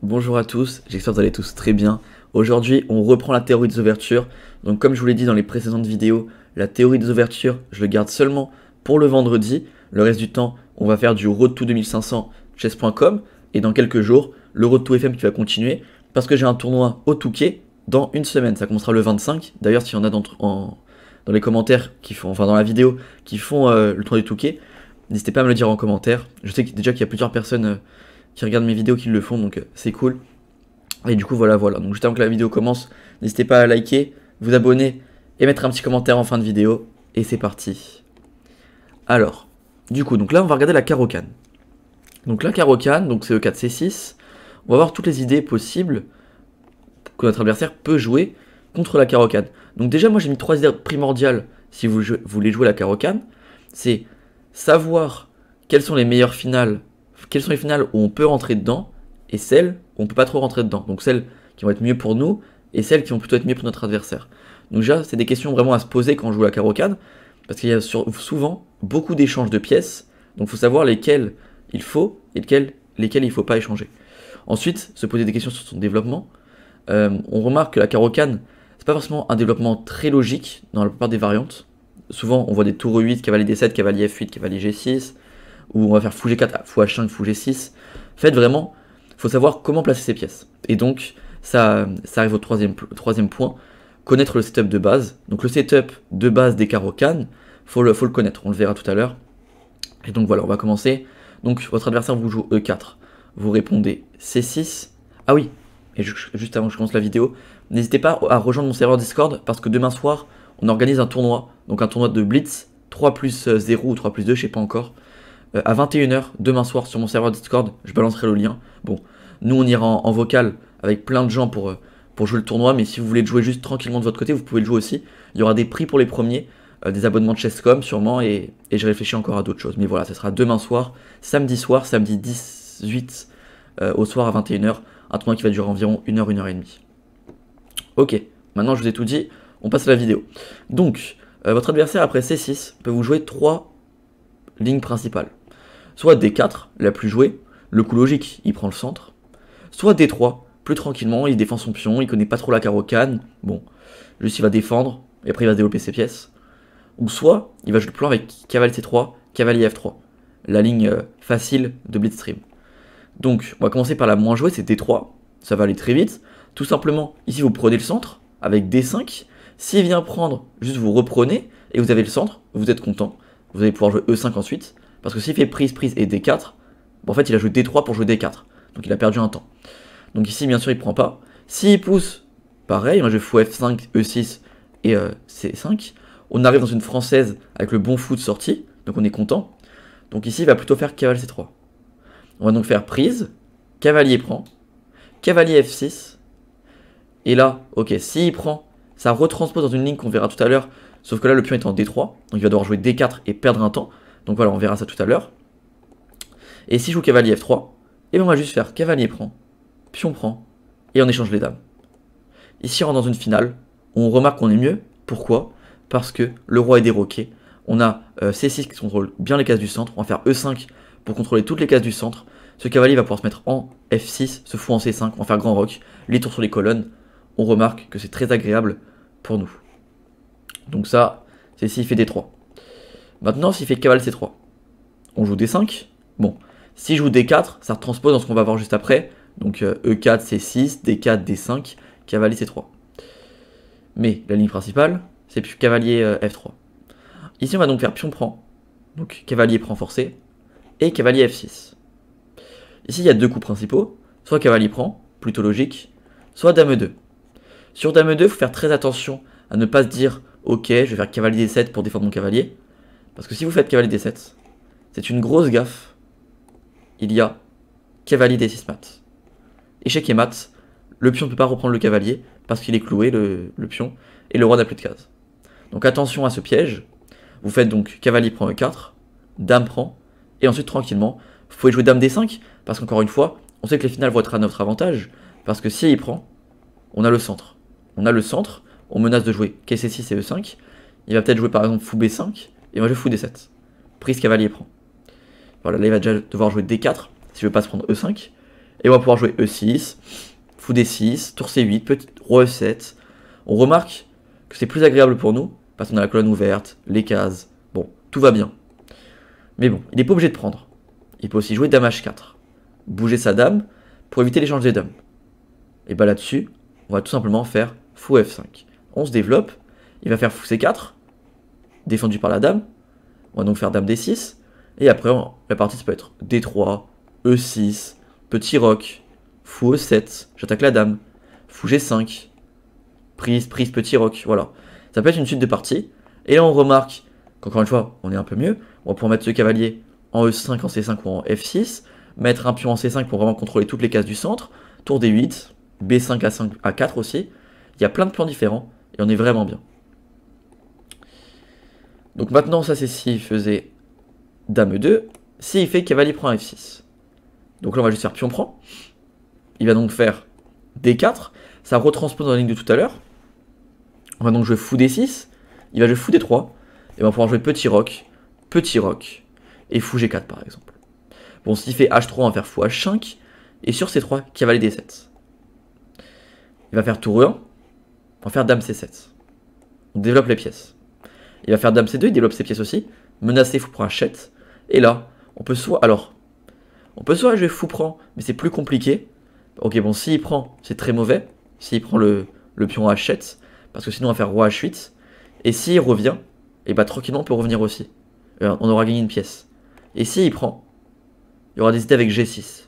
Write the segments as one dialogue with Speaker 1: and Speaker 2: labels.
Speaker 1: Bonjour à tous, j'espère que vous allez tous très bien. Aujourd'hui, on reprend la théorie des ouvertures. Donc comme je vous l'ai dit dans les précédentes vidéos, la théorie des ouvertures, je le garde seulement pour le vendredi. Le reste du temps, on va faire du Road to 2500 chess.com et dans quelques jours, le Road to FM qui va continuer parce que j'ai un tournoi au Touquet dans une semaine. Ça commencera le 25. D'ailleurs, s'il y en a dans les commentaires qui font, enfin dans la vidéo, qui font le tournoi du Touquet, n'hésitez pas à me le dire en commentaire. Je sais déjà qu'il y a plusieurs personnes qui regardent mes vidéos qui le font, donc c'est cool. Et du coup, voilà. Donc juste avant que la vidéo commence, n'hésitez pas à liker, vous abonner et mettre un petit commentaire en fin de vidéo. Et c'est parti. Alors, du coup, donc là, on va regarder la Caro-Kann. Donc la Caro-Kann, donc c'est E4, C6. On va voir toutes les idées possibles que notre adversaire peut jouer contre la Caro-Kann. Donc déjà, moi, j'ai mis 3 idées primordiales si vous voulez jouer la Caro-Kann. C'est savoir quelles sont les meilleures finales, quelles sont les finales où on peut rentrer dedans, et celles où on peut pas trop rentrer dedans. Donc celles qui vont être mieux pour nous, et celles qui vont plutôt être mieux pour notre adversaire. Donc déjà, c'est des questions vraiment à se poser quand on joue la Caro-Kann, parce qu'il y a souvent beaucoup d'échanges de pièces, donc il faut savoir lesquelles il faut, et lesquelles il ne faut pas échanger. Ensuite, se poser des questions sur son développement. On remarque que la Caro-Kann, c'est pas forcément un développement très logique dans la plupart des variantes. Souvent, on voit des tours E8, cavalier D7, cavalier F8, cavalier G6, ou on va faire fou G4, fou H5, fou G6. En fait, vraiment, il faut savoir comment placer ses pièces. Et donc, ça arrive au troisième point, connaître le setup de base. Donc le setup de base des Caro-Kann, faut le connaître, on le verra tout à l'heure. Et donc voilà, on va commencer. Donc votre adversaire vous joue E4, vous répondez C6. Ah oui, et juste avant que je commence la vidéo, n'hésitez pas à rejoindre mon serveur Discord, parce que demain soir, on organise un tournoi, donc un tournoi de Blitz, 3+0 ou 3+2, je sais pas encore, à 21h demain soir sur mon serveur Discord, je balancerai le lien. Bon, nous on ira en vocal avec plein de gens pour jouer le tournoi, mais si vous voulez le jouer juste tranquillement de votre côté, vous pouvez le jouer aussi. Il y aura des prix pour les premiers, des abonnements de Chess.com sûrement, et je réfléchis encore à d'autres choses. Mais voilà, ça sera demain soir, samedi 18 au soir à 21h, un tournoi qui va durer environ 1h, 1h30. Ok, maintenant je vous ai tout dit, on passe à la vidéo. Donc, votre adversaire après C6 peut vous jouer 3 lignes principales. Soit D4, la plus jouée, le coup logique, il prend le centre. Soit D3, plus tranquillement, il défend son pion, il connaît pas trop la Caro-Kann, bon, juste il va défendre, et après il va développer ses pièces. Ou soit, il va jouer le plan avec cavalier C3, cavalier F3, la ligne facile de Blitzstream. Donc, on va commencer par la moins jouée, c'est D3, ça va aller très vite. Tout simplement, ici vous prenez le centre, avec D5, s'il vient prendre, juste vous reprenez, et vous avez le centre, vous êtes content, vous allez pouvoir jouer E5 ensuite, parce que s'il fait prise et D4, bon, en fait il a joué D3 pour jouer D4, donc il a perdu un temps. Donc ici bien sûr il prend pas. S'il pousse, pareil, moi je fous F5, E6 et C5, on arrive dans une française avec le bon fou de sortie, donc on est content. Donc ici il va plutôt faire cavalier C3. On va donc faire prise, cavalier prend, cavalier F6, et là, ok, s'il prend, ça retranspose dans une ligne qu'on verra tout à l'heure, sauf que là le pion est en D3, donc il va devoir jouer D4 et perdre un temps. Donc voilà, on verra ça tout à l'heure. Et si je joue cavalier F3, et bien on va juste faire cavalier prend, pion prend, et on échange les dames. Ici on rentre dans une finale, on remarque qu'on est mieux. Pourquoi? Parce que le roi est déroqué. On a C6 qui contrôle bien les cases du centre, on va faire E5 pour contrôler toutes les cases du centre. Ce cavalier va pouvoir se mettre en F6, ce fou en C5, on va faire grand roc, les tours sur les colonnes. On remarque que c'est très agréable pour nous. Donc ça, c'est s'il fait D3. Maintenant, s'il fait cavalier C3, on joue D5. Bon, si je joue D4, ça retranspose dans ce qu'on va voir juste après. Donc E4, C6, D4, D5, cavalier C3. Mais la ligne principale, c'est cavalier F3. Ici, on va donc faire pion prend. Donc cavalier prend forcé. Et cavalier F6. Ici, il y a deux coups principaux. Soit cavalier prend, plutôt logique. Soit dame E2. Sur dame E2, il faut faire très attention à ne pas se dire « Ok, je vais faire cavalier D7 pour défendre mon cavalier ». Parce que si vous faites cavalier D7, c'est une grosse gaffe. Il y a cavalier D6 mat. Échec et mat, le pion ne peut pas reprendre le cavalier parce qu'il est cloué, le pion, et le roi n'a plus de cases. Donc attention à ce piège. Vous faites donc cavalier prend E4, dame prend, et ensuite tranquillement, vous pouvez jouer dame D5, parce qu'encore une fois, on sait que les finales vont être à notre avantage, parce que si il prend, on a le centre. On a le centre, on menace de jouer C6 et E5, il va peut-être jouer par exemple fou B5, et moi je fous D7. Prise cavalier prend. Voilà, là il va déjà devoir jouer D4, si je veux pas se prendre E5. Et on va pouvoir jouer E6, fou D6, tour C8, roi E7. On remarque que c'est plus agréable pour nous, parce qu'on a la colonne ouverte, les cases, bon, tout va bien. Mais bon, il n'est pas obligé de prendre. Il peut aussi jouer dame H4, bouger sa dame pour éviter l'échange des dames. Et bah là-dessus, on va tout simplement faire fou F5. On se développe, il va faire fou C4, défendu par la dame. On va donc faire dame D6, et après la partie ça peut être D3, E6, petit roc, fou E7, j'attaque la dame, fou G5, prise, petit roc, voilà. Ça peut être une suite de parties, et là on remarque qu'encore une fois, on est un peu mieux, on va pouvoir mettre ce cavalier en E5, en C5 ou en F6, mettre un pion en C5 pour vraiment contrôler toutes les cases du centre, tour D8, B5 à 5 à 4 aussi, il y a plein de plans différents, et on est vraiment bien. Donc maintenant ça c'est s'il faisait dame E2, s'il fait cavalier prend F6. Donc là on va juste faire pion prend, il va donc faire D4, ça retranspose dans la ligne de tout à l'heure, on va donc jouer fou D6, il va jouer fou D3, et on va pouvoir jouer petit roc, et fou G4 par exemple. Bon, s'il fait H3, on va faire fou H5, et sur C3, cavalier D7. Il va faire tour E1, on va faire dame C7. On développe les pièces. Il va faire dame C2, il développe ses pièces aussi, menacé fou prend H7, et là, on peut soit jouer fou prend, mais c'est plus compliqué. Ok, bon, s'il prend, c'est très mauvais, s'il prend le pion H7, parce que sinon on va faire roi H8, et s'il revient, et bah tranquillement on peut revenir aussi. On aura gagné une pièce. Et s'il prend, il y aura des idées avec G6.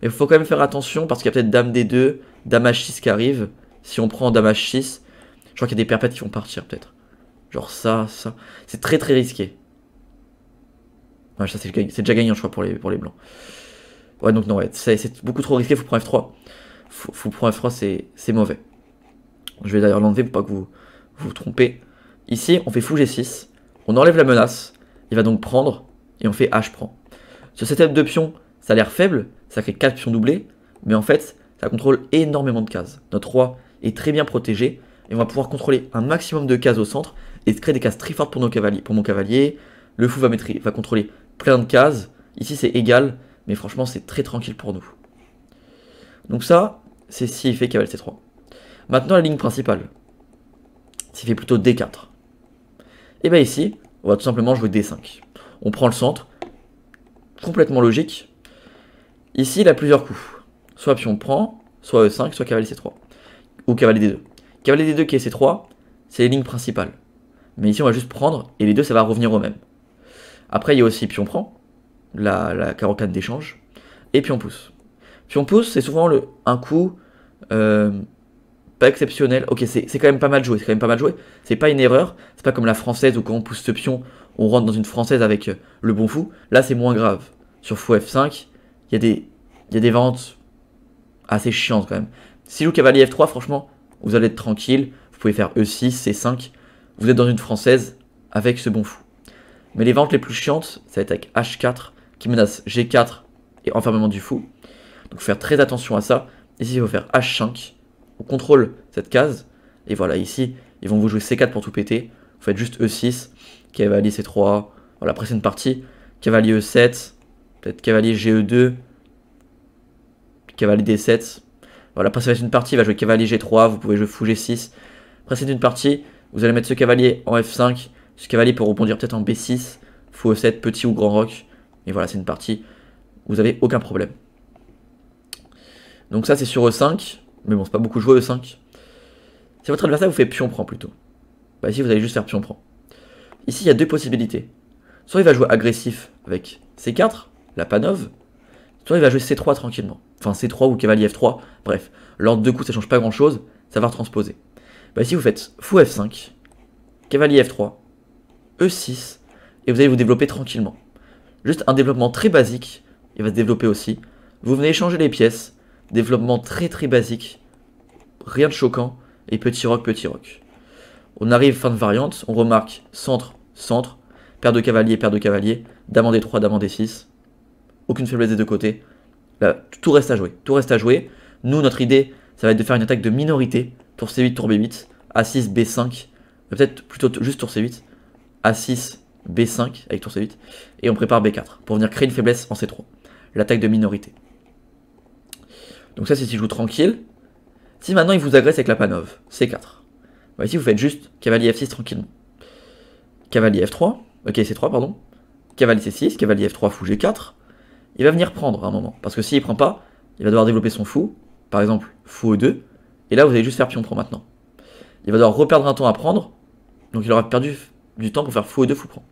Speaker 1: Mais il faut quand même faire attention parce qu'il y a peut-être dame D2, dame H6 qui arrive. Si on prend dame H6, je crois qu'il y a des perpètes qui vont partir peut-être. Genre ça. C'est très risqué. Ouais, ça c'est déjà gagnant je crois pour les blancs. Ouais donc non, ouais, c'est beaucoup trop risqué, faut prendre F3. Faut prendre F3, c'est mauvais. Je vais d'ailleurs l'enlever pour pas que vous vous trompez. Ici, on fait fou G6, on enlève la menace, il va donc prendre, et on fait H prend. Ce setup de pions, ça a l'air faible, ça crée 4 pions doublés, mais en fait, ça contrôle énormément de cases. Notre roi est très bien protégé, et on va pouvoir contrôler un maximum de cases au centre, et créer des cases très fortes pour mon cavalier. Le fou va contrôler plein de cases, ici c'est égal, mais franchement c'est très tranquille pour nous. Donc ça, c'est s'il fait cavalier C3. Maintenant la ligne principale, s'il fait plutôt D4. Et bien ici, on va tout simplement jouer D5. On prend le centre, complètement logique. Ici, il a plusieurs coups. Soit pion prend, soit E5, soit cavalier C3. Ou cavalier D2. Cavalier D2 qui est C3, c'est les lignes principales. Mais ici, on va juste prendre, et les deux, ça va revenir au même. Après, il y a aussi pion prend, la carocane d'échange, et pion pousse. Pion pousse, c'est souvent un coup pas exceptionnel. Ok, c'est quand même pas mal joué, c'est pas une erreur, c'est pas comme la française où quand on pousse ce pion, on rentre dans une française avec le bon fou. Là, c'est moins grave. Sur fou F5, il y a des variantes assez chiantes quand même. Si vous cavalier F3, franchement, vous allez être tranquille. Vous pouvez faire E6, C5. Vous êtes dans une française avec ce bon fou. Mais les variantes les plus chiantes, ça va être avec H4 qui menace G4 et enfermement du fou. Donc faut faire très attention à ça. Ici, il faut faire H5. On contrôle cette case. Et voilà, ici, ils vont vous jouer C4 pour tout péter. Vous faites juste E6, cavalier C3. Voilà, après c'est une partie. Cavalier E7, peut-être cavalier GE2, cavalier D7. Voilà, après ça va être une partie, il va jouer cavalier G3, vous pouvez jouer fou G6. Après c'est une partie, vous allez mettre ce cavalier en F5, ce cavalier peut rebondir peut-être en B6, fou E7, petit ou grand roc. Et voilà, c'est une partie, vous avez aucun problème. Donc ça c'est sur E5, mais bon c'est pas beaucoup joué E5. Si votre adversaire vous fait pion prend plutôt, bah ici vous allez juste faire pion prend. Ici il y a deux possibilités. Soit il va jouer agressif avec C4, la panove, soit il va jouer C3 tranquillement. Enfin C3 ou cavalier F3, bref. L'ordre de coups ça change pas grand chose, ça va retransposer. Bah ici vous faites fou F5, cavalier F3, E6, et vous allez vous développer tranquillement. Juste un développement très basique, il va se développer aussi. Vous venez échanger les pièces, développement très basique, rien de choquant, et petit roc. On arrive fin de variante, on remarque centre, paire de cavalier, dame en D3, dame en D6, aucune faiblesse des deux côtés. Là, tout reste à jouer. Nous, notre idée, ça va être de faire une attaque de minorité, tour C8, tour B8, A6, B5, peut-être plutôt juste tour C8, A6, B5 avec tour C8, et on prépare B4 pour venir créer une faiblesse en C3, l'attaque de minorité. Donc ça c'est si je joue tranquille. Si maintenant il vous agresse avec la panove, C4. Bah, ici vous faites juste cavalier F6 tranquillement. Cavalier F3, ok C3 pardon. Cavalier C6, cavalier F3, fou G4. Il va venir prendre à un moment, parce que s'il prend pas, il va devoir développer son fou, par exemple fou E2, et là vous allez juste faire pion prend maintenant. Il va devoir reperdre un temps à prendre, donc il aura perdu du temps pour faire fou E2, fou prend.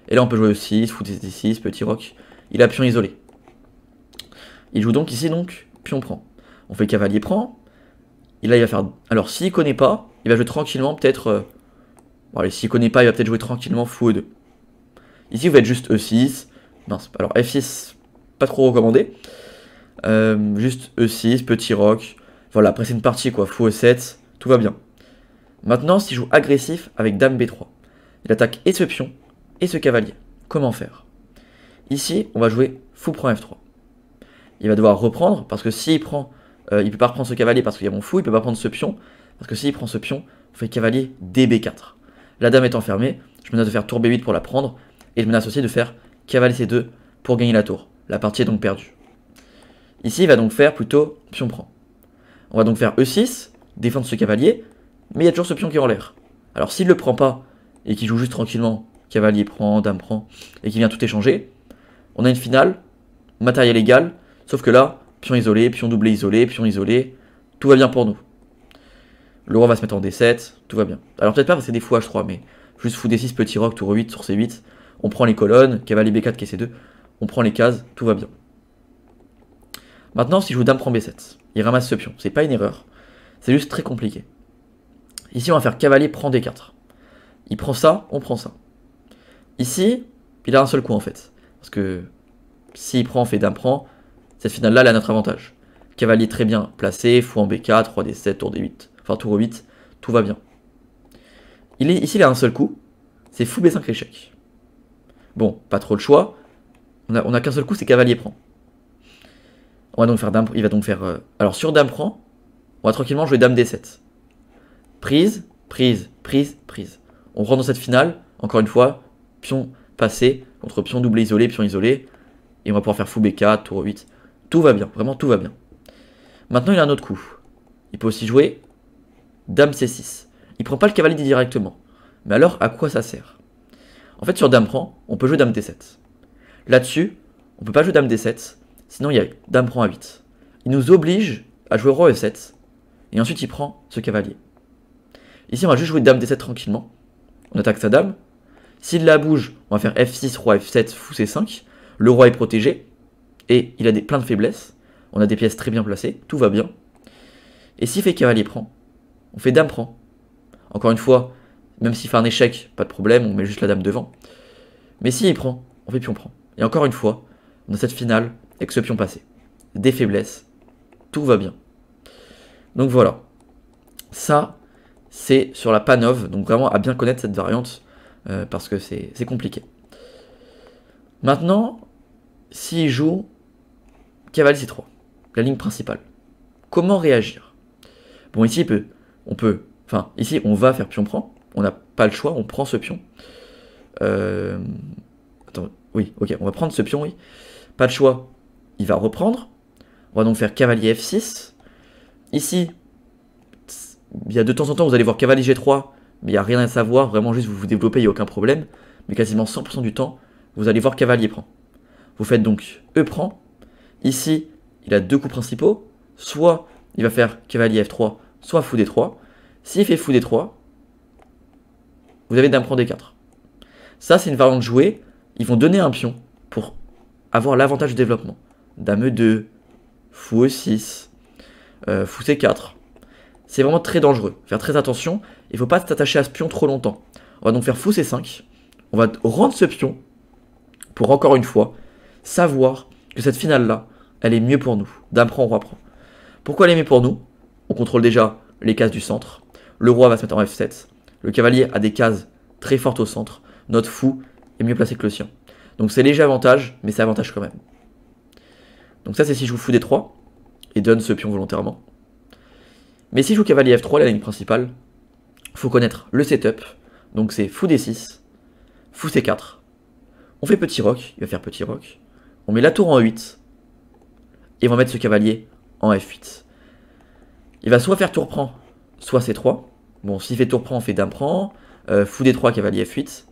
Speaker 1: Et là on peut jouer E6, fou D6, petit roc, il a pion isolé. Il joue donc ici donc pion prend. On fait cavalier prend, et là il va faire... Alors s'il connaît pas, il va jouer tranquillement peut-être... Bon allez, s'il connaît pas, il va peut-être jouer tranquillement fou E2. Ici vous faites juste E6, mince, alors F6, pas trop recommandé. Juste E6, petit roc. Voilà, après c'est une partie quoi, fou E7, tout va bien. Maintenant, s'il joue agressif avec dame B3, il attaque et ce pion et ce cavalier. Comment faire? Ici, on va jouer fou prend F3. Il va devoir reprendre, parce que s'il prend, il peut pas reprendre ce cavalier parce qu'il y a mon fou, il peut pas prendre ce pion, parce que s'il prend ce pion, on fait cavalier DB4. La dame est enfermée, je menace de faire tour B8 pour la prendre, et je menace aussi de faire cavalier C2 pour gagner la tour. La partie est donc perdue. Ici, il va donc faire plutôt pion prend. On va donc faire E6, défendre ce cavalier, mais il y a toujours ce pion qui est en l'air. Alors s'il le prend pas, et qu'il joue juste tranquillement, cavalier prend, dame prend, et qu'il vient tout échanger, on a une finale, matériel égal, sauf que là, pion isolé, pion doublé isolé, tout va bien pour nous. Le roi va se mettre en D7, tout va bien. Alors peut-être pas parce que c'est des fous H3, mais juste fou D6, petit roc, tour 8 sur C8, on prend les colonnes, cavalier B4 qui est C2, on prend les cases, tout va bien. Maintenant, si je joue dame prend B7, il ramasse ce pion, c'est pas une erreur, c'est juste très compliqué. Ici, on va faire cavalier prend D4. Il prend ça, on prend ça. Ici, il a un seul coup en fait, parce que s'il prend, on fait dame prend, cette finale-là, elle a notre avantage. Cavalier très bien placé, fou en B4, roi D7, tour D8, enfin tour 8, tout va bien. Ici, il a un seul coup, c'est fou B5 échec. Bon, pas trop le choix, on a qu'un seul coup, c'est cavalier prend. On va donc faire dame, il va donc faire... alors sur dame prend, on va tranquillement jouer dame D7. Prise, prise, prise, prise. On rentre dans cette finale, encore une fois, pion passé contre pion doublé isolé, et on va pouvoir faire fou B4, tour 8. Tout va bien, vraiment tout va bien. Maintenant il a un autre coup. Il peut aussi jouer dame C6. Il prend pas le cavalier directement. Mais alors à quoi ça sert? En fait sur dame prend, on peut jouer dame D7. Là-dessus, on peut pas jouer dame D7, sinon il y a dame prend A8. Il nous oblige à jouer roi E7, et ensuite il prend ce cavalier. Ici on va juste jouer dame D7 tranquillement. On attaque sa dame. S'il la bouge, on va faire F6, roi F7, fou C5. Le roi est protégé, et il a plein de faiblesses. On a des pièces très bien placées, tout va bien. Et s'il fait cavalier prend, on fait dame prend. Encore une fois, même s'il fait un échec, pas de problème, on met juste la dame devant. Mais s'il prend, on fait pion prend. Et encore une fois, on a cette finale avec ce pion passé. Des faiblesses, tout va bien. Donc voilà. Ça, c'est sur la panove, donc vraiment à bien connaître cette variante, parce que c'est compliqué. Maintenant, s'il joue cavalier C3, la ligne principale, comment réagir? Bon, ici, ici, on va faire pion prend, on n'a pas le choix, on prend ce pion. Attends, oui, ok, on va prendre ce pion, oui. Pas de choix, il va reprendre. On va donc faire cavalier F6. Ici, il y a de temps en temps, vous allez voir cavalier G3, mais il n'y a rien à savoir, vraiment juste vous vous développez, il n'y a aucun problème. Mais quasiment 100% du temps, vous allez voir cavalier prend. Vous faites donc E prend. Ici, il a deux coups principaux. Soit il va faire cavalier F3, soit fou D3. S'il fait fou D3, vous avez dame prend D4. Ça, c'est une variante jouée. Ils vont donner un pion pour avoir l'avantage du développement. Dame E2, fou E6, fou C4. C'est vraiment très dangereux. Faire très attention. Il ne faut pas s'attacher à ce pion trop longtemps. On va donc faire fou C5. On va rendre ce pion pour encore une fois savoir que cette finale-là, elle est mieux pour nous. Dame prend, roi prend. Pourquoi elle est mieux pour nous? On contrôle déjà les cases du centre. Le roi va se mettre en F7. Le cavalier a des cases très fortes au centre. Notre fou est mieux placé que le sien. Donc c'est léger avantage, mais c'est avantage quand même. Donc ça c'est si je joue fou D3 et donne ce pion volontairement. Mais si je joue cavalier F3, la ligne principale, il faut connaître le setup. Donc c'est fou D6, fou C4. On fait petit roc, il va faire petit roc. On met la tour en E8. Et on va mettre ce cavalier en F8. Il va soit faire tour prend, soit C3. Bon, s'il fait tour prend, on fait dame prend, fou D3, cavalier F8.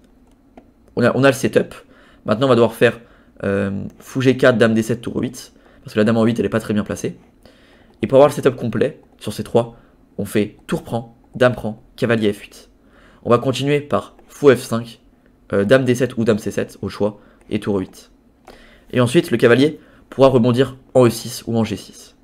Speaker 1: On a le setup. Maintenant, on va devoir faire fou G4, dame D7, tour 8. Parce que la dame en 8, elle n'est pas très bien placée. Et pour avoir le setup complet, sur C3, on fait tour prend, cavalier F8. On va continuer par fou F5, dame D7 ou dame C7 au choix, et tour 8. Et ensuite, le cavalier pourra rebondir en E6 ou en G6.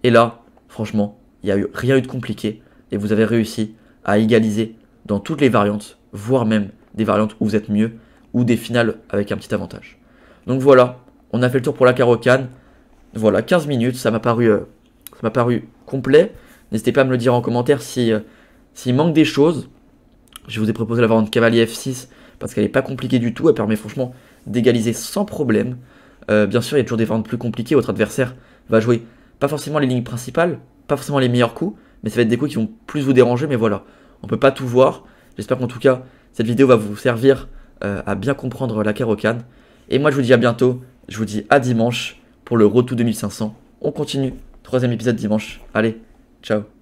Speaker 1: Et là, franchement, il n'y a rien eu de compliqué, et vous avez réussi à égaliser dans toutes les variantes, voire même des variantes où vous êtes mieux, ou des finales avec un petit avantage. Donc voilà, on a fait le tour pour la Caro-Kann. Voilà, 15 minutes, ça m'a paru complet. N'hésitez pas à me le dire en commentaire s'il manque des choses. Je vous ai proposé la variante cavalier F6 parce qu'elle n'est pas compliquée du tout. Elle permet franchement d'égaliser sans problème. Bien sûr, il y a toujours des variantes plus compliquées. Votre adversaire va jouer pas forcément les lignes principales, pas forcément les meilleurs coups, mais ça va être des coups qui vont plus vous déranger. Mais voilà, on peut pas tout voir. J'espère qu'en tout cas, cette vidéo va vous servir à bien comprendre la Caro-Kann. Et moi, je vous dis à bientôt. Je vous dis à dimanche pour le Road to 2500. On continue. 3e épisode dimanche. Allez, ciao.